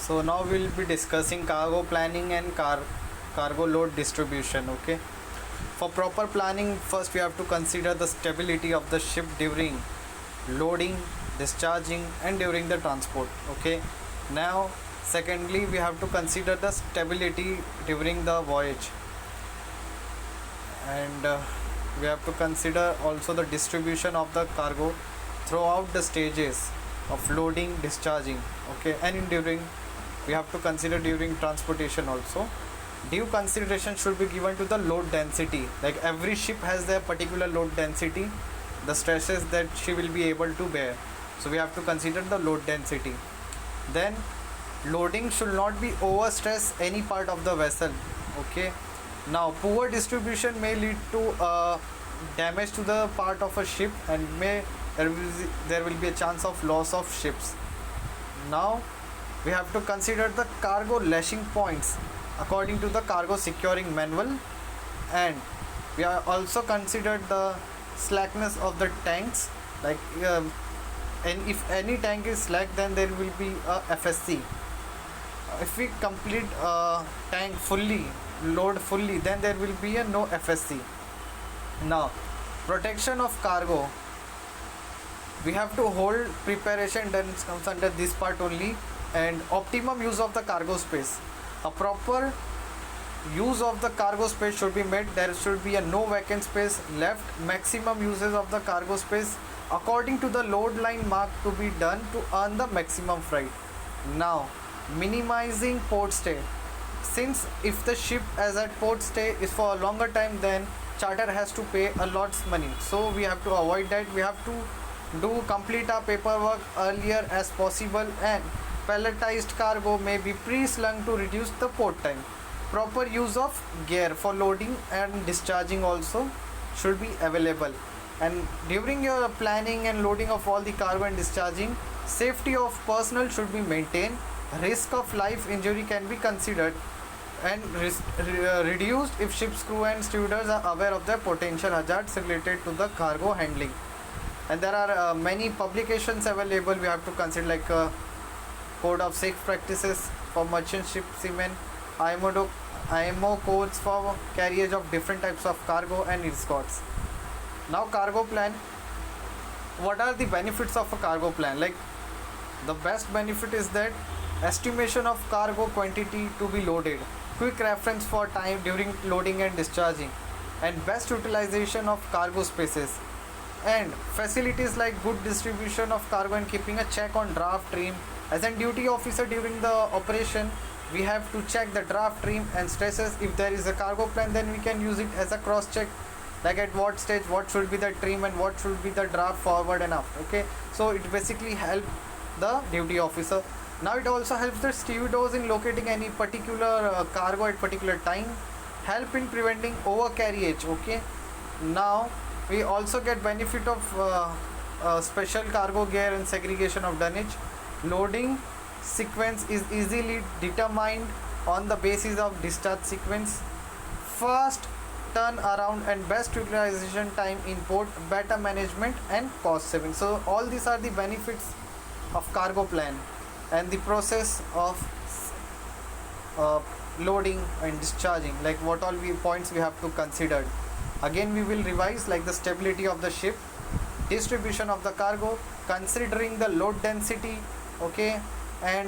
So now we'll be discussing cargo planning and cargo load distribution. Okay, for proper planning, first we have to consider the stability of the ship during loading, discharging, and during the transport. Okay, now secondly we have to consider the stability during the voyage, and we have to consider also the distribution of the cargo throughout the stages of loading, discharging. Okay, and in during we have to consider during transportation also. Due consideration should be given to the load density, like every ship has their particular load density, the stresses that she will be able to bear. So we have to consider the load density. Then loading should not be overstress any part of the vessel. Okay, now poor distribution may lead to damage to the part of a ship, and there will be a chance of loss of ships. Now we have to consider the cargo lashing points according to the cargo securing manual, and we are also considered the slackness of the tanks, like and if any tank is slack, then there will be a FSC. If we complete tank fully, load fully, then there will be a no FSC. Now protection of cargo, we have to hold preparation, then comes under this part only. And optimum use of the cargo space, a proper use of the cargo space should be made. There should be a no vacant space left. Maximum uses of the cargo space according to the load line mark to be done to earn the maximum freight. Now minimizing port stay, since if the ship as at port stay is for a longer time, then charter has to pay a lot's money, so we have to avoid that. We have to complete our paperwork earlier as possible, and palletized cargo may be pre-slung to reduce the port time. Proper use of gear for loading and discharging also should be available. And during your planning and loading of all the cargo and discharging, safety of personnel should be maintained. Risk of life injury can be considered and reduced if ship's crew and stewards are aware of the potential hazards related to the cargo handling. And there are many publications available. We have to consider, like Code of Safe Practices for Merchant Ship Seamen, IMO codes for carriage of different types of cargo and escorts. Now cargo plan. What are the benefits of a cargo plan? Like the best benefit is that estimation of cargo quantity to be loaded, quick reference for time during loading and discharging, and best utilization of cargo spaces, and facilities like good distribution of cargo and keeping a check on draft stream. As a duty officer during the operation, we have to check the draft stream and stresses. If there is a cargo plan, then we can use it as a cross check, like at what stage what should be the trim and what should be the draft forward and aft. Okay, so it basically helps the duty officer. Now it also helps the stevedores in locating any particular cargo at particular time, help in preventing over carriage. Okay, now we also get benefit of special cargo gear and segregation of dunnage. Loading sequence is easily determined on the basis of discharge sequence. Fast turn around and best utilization time in port, better management and cost saving. So all these are the benefits of cargo plan and the process of loading and discharging, like what all points we have to consider. Again we will revise, like the stability of the ship, distribution of the cargo, considering the load density. Okay, and